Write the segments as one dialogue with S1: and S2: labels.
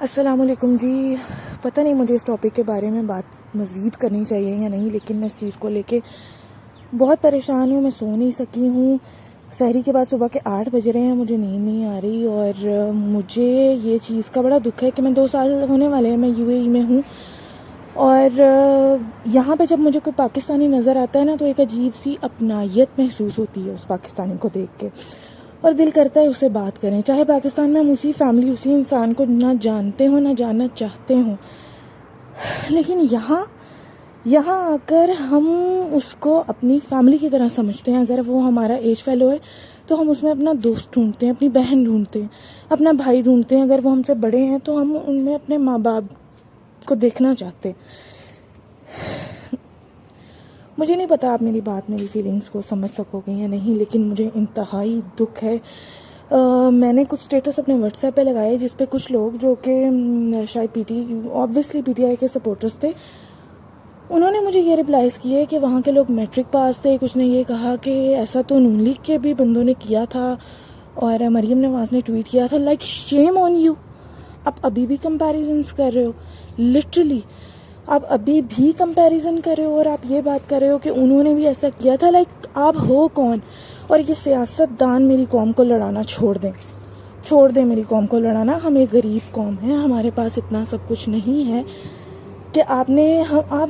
S1: السلام علیکم جی. پتہ نہیں مجھے اس ٹاپک کے بارے میں بات مزید کرنی چاہیے یا نہیں، لیکن میں اس چیز کو لے کے بہت پریشان ہوں. میں سو نہیں سکی ہوں. سحری کے بعد صبح کے 8 بج رہے ہیں، مجھے نیند نہیں آ رہی، اور مجھے یہ چیز کا بڑا دکھ ہے کہ میں 2 سال ہونے والے ہیں، میں UAE میں ہوں، اور یہاں پہ جب مجھے کوئی پاکستانی نظر آتا ہے نا تو ایک عجیب سی اپنائیت محسوس ہوتی ہے اس پاکستانی کو دیکھ کے، اور دل کرتا ہے اسے بات کریں. چاہے پاکستان میں ہم اسی فیملی، اسی انسان کو نہ جانتے ہوں نہ جاننا چاہتے ہوں، لیکن یہاں آ کر ہم اس کو اپنی فیملی کی طرح سمجھتے ہیں. اگر وہ ہمارا ایج فیلو ہے تو ہم اس میں اپنا دوست ڈھونڈتے ہیں، اپنی بہن ڈھونڈتے ہیں، اپنا بھائی ڈھونڈتے ہیں. اگر وہ ہم سے بڑے ہیں تو ہم ان میں اپنے ماں باپ کو دیکھنا چاہتے ہیں. مجھے نہیں پتا آپ میری فیلنگز کو سمجھ سکو گے یا نہیں، لیکن مجھے انتہائی دکھ ہے. میں نے کچھ سٹیٹس اپنے واٹس ایپ پہ لگائے جس پہ کچھ لوگ جو کہ شاید آبویسلی PTI کے سپورٹرز تھے، انہوں نے مجھے یہ ریپلائز کیے کہ وہاں کے لوگ میٹرک پاس تھے. کچھ نے یہ کہا کہ ایسا تو نون لیگ کے بھی بندوں نے کیا تھا، اور مریم نواز نے ٹویٹ کیا تھا. Like shame on you. آپ ابھی بھی کمپیریزنس کر رہے ہو، لٹرلی آپ ابھی بھی کمپیریزن کر رہے ہو، اور آپ یہ بات کر رہے ہو کہ انہوں نے بھی ایسا کیا تھا. لائک آپ ہو کون؟ اور یہ سیاست دان میری قوم کو لڑانا چھوڑ دیں میری قوم کو لڑانا. ہم ایک غریب قوم ہیں، ہمارے پاس اتنا سب کچھ نہیں ہے کہ آپ نے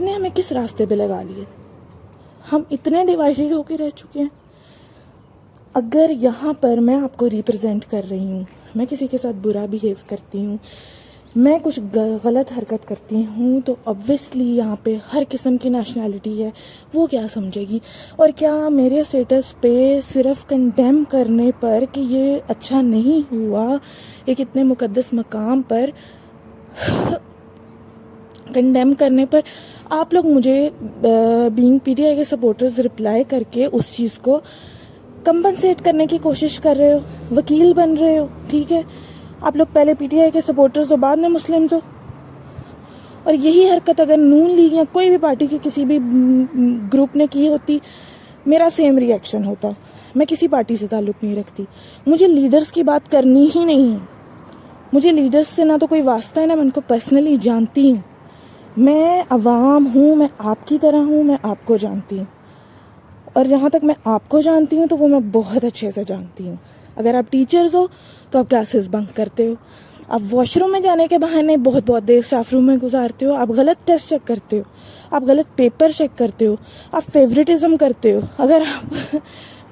S1: ہمیں کس راستے پہ لگا لیے. ہم اتنے ڈیوائڈیڈ ہو کے رہ چکے ہیں. اگر یہاں پر میں آپ کو ریپرزینٹ کر رہی ہوں، میں کسی کے ساتھ برا بیہیو کرتی ہوں، میں کچھ غلط حرکت کرتی ہوں، تو obviously یہاں پہ ہر قسم کی نیشنلٹی ہے، وہ کیا سمجھے گی؟ اور کیا میرے اسٹیٹس پہ صرف کنڈیم کرنے پر کہ یہ اچھا نہیں ہوا، ایک اتنے مقدس مقام پر کنڈیم کرنے پر آپ لوگ مجھے بینگ PTI کے سپورٹرز رپلائی کر کے اس چیز کو کمپنسیٹ کرنے کی کوشش کر رہے ہو، وکیل بن رہے ہو؟ ٹھیک ہے، آپ لوگ پہلے PTI کے سپورٹرز ہو، بعد میں مسلمز ہو. اور یہی حرکت اگر نون لیگ یا کوئی بھی پارٹی کے کسی بھی گروپ نے کی ہوتی، میرا سیم ری ایکشن ہوتا. میں کسی پارٹی سے تعلق نہیں رکھتی، مجھے لیڈرز کی بات کرنی ہی نہیں ہے. مجھے لیڈرز سے نہ تو کوئی واسطہ ہے، نہ میں ان کو پرسنلی جانتی ہوں. میں عوام ہوں، میں آپ کی طرح ہوں، میں آپ کو جانتی ہوں، اور جہاں تک میں آپ کو جانتی ہوں تو وہ میں بہت اچھے سے جانتی ہوں. اگر آپ ٹیچرز ہو تو آپ کلاسز بنک کرتے ہو، آپ واش روم میں جانے کے بہانے بہت دیر اسٹاف روم میں گزارتے ہو، آپ غلط ٹیسٹ چیک کرتے ہو، آپ غلط پیپر چیک کرتے ہو، آپ فیوریٹزم کرتے ہو. اگر آپ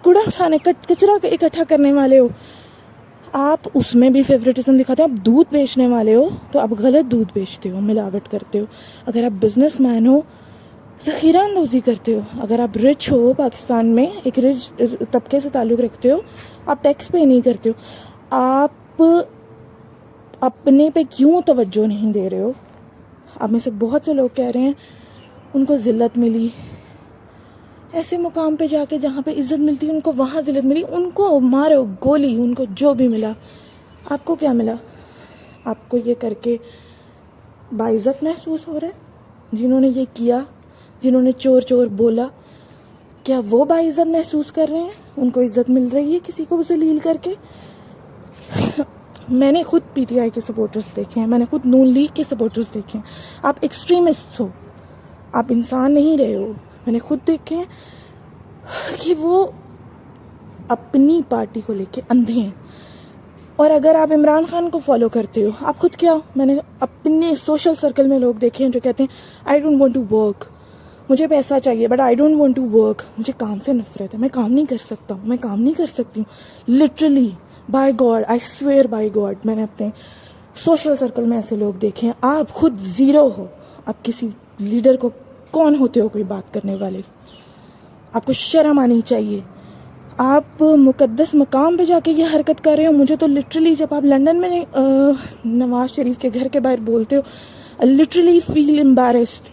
S1: کوڑا اٹھانے کچرا اکٹھا کرنے والے ہو، آپ اس میں بھی فیوریٹزم دکھاتے ہو. آپ دودھ بیچنے والے ہو تو آپ غلط دودھ بیچتے ہو، ملاوٹ کرتے ہو. اگر آپ بزنس مین ہو، ذخیرہ اندوزی کرتے ہو. اگر آپ رچ ہو، پاکستان میں ایک رچ طبقے سے تعلق رکھتے ہو، آپ ٹیکس پے نہیں کرتے ہو. آپ اپنے پہ کیوں توجہ نہیں دے رہے ہو؟ آپ میں سے بہت سے لوگ کہہ رہے ہیں ان کو ذلت ملی، ایسے مقام پہ جا کے جہاں پہ عزت ملتی ہے ان کو وہاں ذلت ملی. ان کو مارو گولی، ان کو جو بھی ملا. آپ کو کیا ملا؟ آپ کو یہ کر کے باعزت محسوس ہو رہا ہے؟ جنہوں نے یہ کیا، جنہوں نے چور چور بولا، کیا وہ باعزت محسوس کر رہے ہیں؟ ان کو عزت مل رہی ہے کسی کو ذلیل کر کے؟ میں نے خود PTI کے سپورٹرز دیکھے ہیں، میں نے خود نون لیگ کے سپورٹرز دیکھے ہیں. آپ ایکسٹریمسٹ ہو، آپ انسان نہیں رہے ہو. میں نے خود دیکھے ہیں کہ وہ اپنی پارٹی کو لے کے اندھے ہیں. اور اگر آپ عمران خان کو فالو کرتے ہو، آپ خود کیا ہو؟ میں نے اپنے سوشل سرکل میں لوگ دیکھے ہیں جو کہتے ہیں I don't want to work, مجھے پیسہ چاہیے but I don't want to work. مجھے کام سے نفرت ہے، میں کام نہیں کر سکتا ہوں، میں کام نہیں کر سکتی ہوں. Literally by God, I swear by God, میں نے اپنے سوشل سرکل میں ایسے لوگ دیکھے ہیں. آپ خود زیرو ہو. آپ کسی لیڈر کو کون ہوتے ہو کوئی بات کرنے والے؟ آپ کو شرم آنی چاہیے. آپ مقدس مقام پہ جا کے یہ حرکت کر رہے ہو. مجھے تو لٹرلی جب آپ لندن میں نواز شریف کے گھر کے باہر بولتے ہو، لٹرلی فیل امبیرسڈ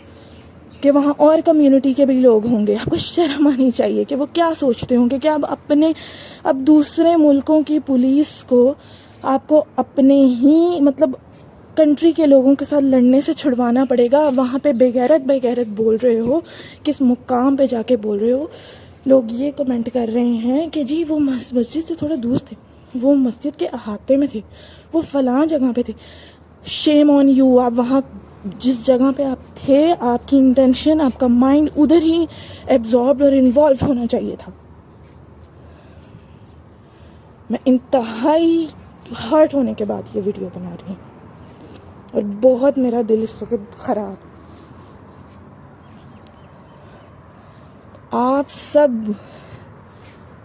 S1: کہ وہاں اور کمیونٹی کے بھی لوگ ہوں گے. آپ کو شرم آنی چاہیے کہ وہ کیا سوچتے ہوں گے کہ اب دوسرے ملکوں کی پولیس کو آپ کو اپنے ہی کنٹری کے لوگوں کے ساتھ لڑنے سے چھڑوانا پڑے گا. وہاں پہ بے غیرت بول رہے ہو، کس مقام پہ جا کے بول رہے ہو. لوگ یہ کمنٹ کر رہے ہیں کہ جی وہ مسجد سے تھوڑا دور تھے، وہ مسجد کے احاطے میں تھے، وہ فلاں جگہ پہ تھے. شیم آن یو. آپ وہاں جس جگہ پہ آپ تھے, آپ کی انٹینشن, آپ کا مائنڈ ادھر ہی ایبزاربڈ اور انوالو ہونا چاہیے تھا. میں انتہائی ہرٹ ہونے کے بعد یہ ویڈیو بنا رہی ہوں, اور بہت میرا دل اس وقت خراب. آپ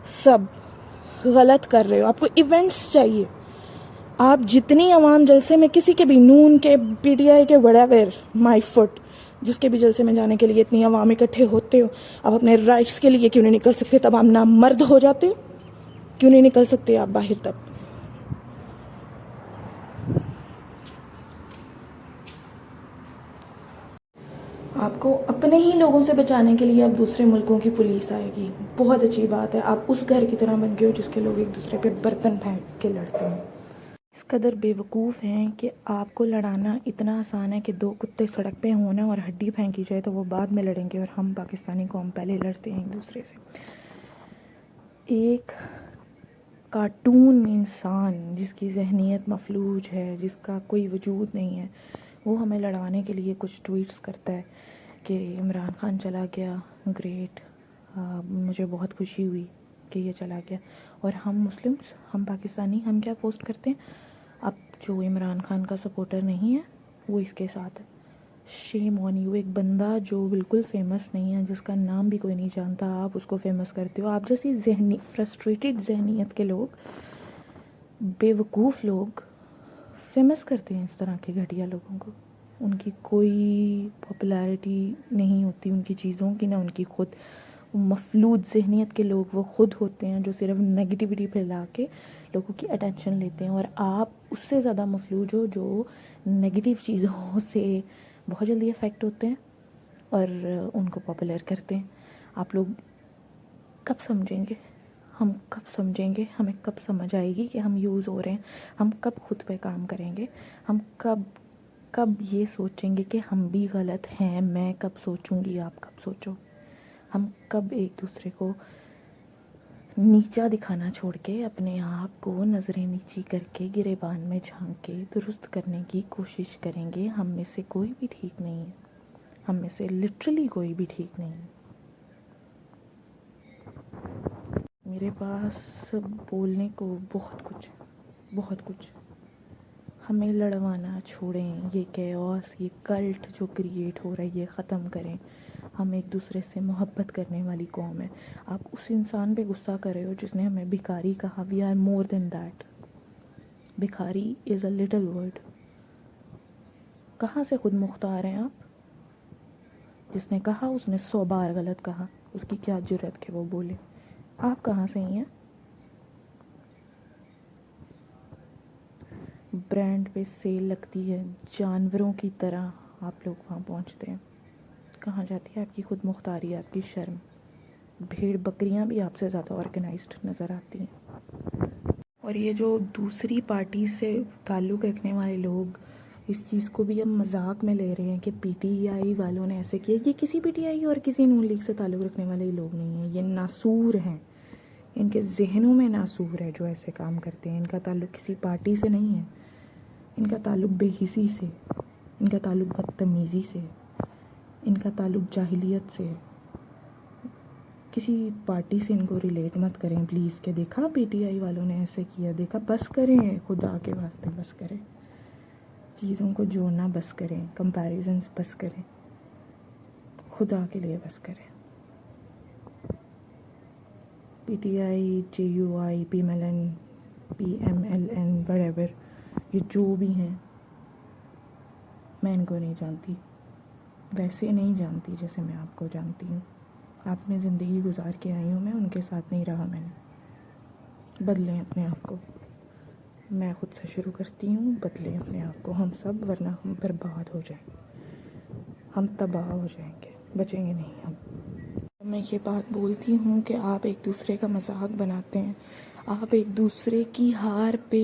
S1: سب غلط کر رہے ہو. آپ کو ایونٹس چاہیے. آپ جتنی عوام جلسے میں, کسی کے بھی, نون کے, پی ٹی آئی کے, وڈیور مائی فٹ, جس کے بھی جلسے میں جانے کے لیے اتنی عوام اکٹھے ہوتے ہو, آپ اپنے رائٹس کے لیے کیوں نہیں نکل سکتے؟ تب آپ نامرد ہو جاتے ہو. کیوں نہیں نکل سکتے آپ باہر تب؟ آپ کو اپنے ہی لوگوں سے بچانے کے لیے اب دوسرے ملکوں کی پولیس آئے گی. بہت اچھی بات ہے. آپ اس گھر کی طرح بن گئے ہو جس کے لوگ ایک دوسرے پہ برتن پھینک کے لڑتے ہیں. اس قدر بے وقوف ہیں کہ آپ کو لڑانا اتنا آسان ہے کہ دو کتے سڑک پہ ہونا اور ہڈی پھینکی جائے تو وہ بعد میں لڑیں گے, اور ہم پاکستانی قوم پہلے لڑتے ہیں ایک دوسرے سے. ایک کارٹون انسان جس کی ذہنیت مفلوج ہے, جس کا کوئی وجود نہیں ہے, وہ ہمیں لڑوانے کے لیے کچھ ٹویٹس کرتا ہے کہ عمران خان چلا گیا, گریٹ, مجھے بہت خوشی ہوئی کہ یہ چلا گیا. اور ہم مسلمس, ہم پاکستانی, ہم کیا پوسٹ کرتے ہیں؟ اب جو عمران خان کا سپورٹر نہیں ہے وہ اس کے ساتھ ہے. شیم آن یو. ایک بندہ جو بالکل فیمس نہیں ہے, جس کا نام بھی کوئی نہیں جانتا, آپ اس کو فیمس کرتے ہو. آپ جیسی فرسٹریٹڈ ذہنیت کے لوگ, بے وقوف لوگ فیمس کرتے ہیں اس طرح کے گھٹیا لوگوں کو. ان کی کوئی پاپولیرٹی نہیں ہوتی ان کی چیزوں کی, نہ ان کی خود. مفلوج ذہنیت کے لوگ وہ خود ہوتے ہیں جو صرف نگیٹیوٹی پھیلا کے لوگوں کی اٹینشن لیتے ہیں. اور آپ اس سے زیادہ مفلوج ہو جو نگیٹیو چیزوں سے بہت جلدی افیکٹ ہوتے ہیں اور ان کو پاپولر کرتے ہیں. آپ لوگ کب سمجھیں گے؟ ہم کب سمجھیں گے؟ ہمیں کب سمجھ آئے گی کہ ہم یوز ہو رہے ہیں؟ ہم کب خود پہ کام کریں گے؟ ہم کب یہ سوچیں گے کہ ہم بھی غلط ہیں؟ میں کب سوچوں گی, آپ کب سوچو؟ ہم کب ایک دوسرے کو نیچا دکھانا چھوڑ کے اپنے آپ کو نظریں نیچی کر کے گریبان میں جھانک کے درست کرنے کی کوشش کریں گے؟ ہم میں سے کوئی بھی ٹھیک نہیں ہے. ہم میں سے لٹرلی کوئی بھی ٹھیک نہیں ہے. میرے پاس بولنے کو بہت کچھ. ہمیں لڑوانا چھوڑیں. یہ کیوس, یہ کلٹ جو کریٹ ہو رہا ہے, یہ ختم کریں. ہم ایک دوسرے سے محبت کرنے والی قوم ہے. آپ اس انسان پہ غصہ کر رہے ہو جس نے ہمیں بھکاری کہا. We are more than that. بھکاری از اے لٹل ورڈ. کہاں سے خود مختار ہیں آپ؟ جس نے کہا اس نے 100 بار غلط کہا. اس کی کیا جرت کہ وہ بولے؟ آپ کہاں سے ہی ہیں؟ برانڈ پہ سیل لگتی ہے, جانوروں کی طرح آپ لوگ وہاں پہنچتے ہیں. کہاں جاتی ہے آپ کی خود مختاری, آپ کی شرم؟ بھیڑ بکریاں بھی آپ سے زیادہ آرگنائزڈ نظر آتی ہیں. اور یہ جو دوسری پارٹی سے تعلق رکھنے والے لوگ اس چیز کو بھی اب مذاق میں لے رہے ہیں کہ پی ٹی آئی والوں نے ایسے کیا. یہ کسی پی ٹی آئی اور کسی نون لیگ سے تعلق رکھنے والے لوگ نہیں ہیں. یہ ناسور ہیں, ان کے ذہنوں میں ناسور ہے جو ایسے کام کرتے ہیں. ان کا تعلق کسی پارٹی سے نہیں ہے. ان کا تعلق بے حسی سے, ان کا تعلق بدتمیزی سے, ان کا تعلق جاہلیت سے. کسی پارٹی سے ان کو ریلیٹ مت کریں پلیز کہ دیکھا پی ٹی آئی والوں نے ایسے کیا, دیکھا. بس کریں, خدا کے واسطے بس کریں. چیزوں کو جوڑنا بس کریں, کمپیریزنز بس کریں, خدا کے لیے بس کریں. P T I, J U I, P M L N, P M L N, وڈیور, یہ جو بھی ہیں, میں ان کو نہیں جانتی. ویسے نہیں جانتی جیسے میں آپ کو جانتی ہوں. آپ میں زندگی گزار کے آئی ہوں, میں ان کے ساتھ نہیں رہا. میں نے بدلیں اپنے آپ کو. میں خود سے شروع کرتی ہوں, بدلیں اپنے آپ کو. ہم سب, ورنہ ہم برباد ہو جائیں, ہم تباہ ہو جائیں گے, بچیں گے نہیں ہم. میں یہ بات بولتی ہوں کہ آپ ایک دوسرے کا مذاق بناتے ہیں. آپ ایک دوسرے کی ہار پہ,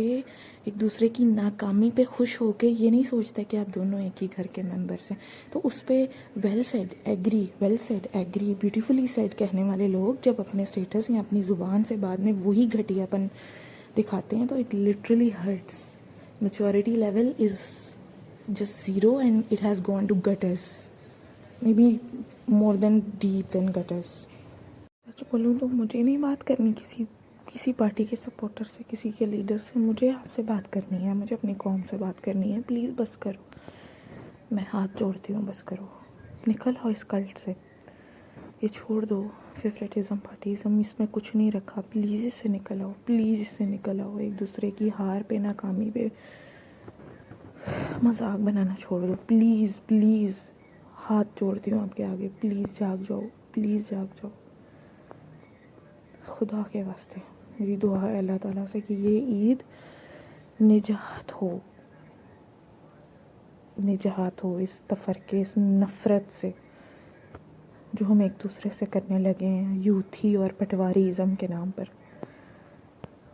S1: ایک دوسرے کی ناکامی پہ خوش ہو کے یہ نہیں سوچتے کہ آپ دونوں ایک ہی گھر کے ممبرس ہیں. تو اس پہ well said, agree, well said, agree, beautifully said کہنے والے لوگ جب اپنے اسٹیٹس یا اپنی زبان سے بعد میں وہی گھٹیا پن دکھاتے ہیں تو it literally hurts. Maturity level is just zero, and it has gone to gutters, maybe more than deep than gutters. سچ بولوں تو مجھے نہیں بات کرنی کسی پارٹی کے سپورٹر سے, کسی کے لیڈر سے. مجھے آپ سے بات کرنی ہے, مجھے اپنی قوم سے بات کرنی ہے. پلیز بس کرو, میں ہاتھ جوڑتی ہوں, بس کرو, نکل آؤ اس کلٹ سے. یہ چھوڑ دو فیوریٹزم پارٹیزم, اس میں کچھ نہیں رکھا. پلیز اس سے نکل آؤ, پلیز اس سے نکل آؤ. ایک دوسرے کی ہار پہ, ناکامی پہ مذاق بنانا چھوڑ دو. پلیز پلیز ہاتھ جوڑتی ہوں آپ کے آگے, پلیز جاگ جاؤ, پلیز جاگ جاؤ. خدا کے واسطے میری دعا ہے اللہ تعالیٰ سے کہ یہ عید نجات ہو اس تفرقے, اس نفرت سے جو ہم ایک دوسرے سے کرنے لگے ہیں یوتھی اور پٹواریزم کے نام پر.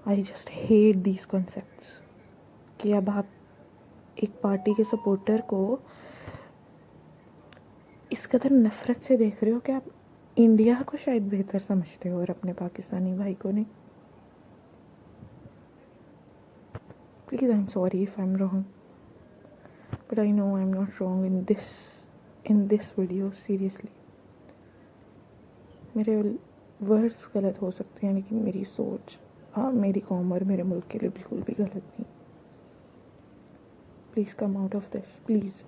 S1: I just hate these concepts کہ اب آپ ایک پارٹی کے سپورٹر کو اس قدر نفرت سے دیکھ رہے ہو کہ آپ انڈیا کو شاید بہتر سمجھتے ہو اور اپنے پاکستانی بھائی کو نہیں. Please I am sorry if I'm wrong, but I know I'm not wrong in this video, seriously. میرے ورڈز غلط ہو سکتے ہیں لیکن میری سوچ میری قوم اور میرے ملک کے لیے بالکل بھی غلط نہیں. Please come out of this, please.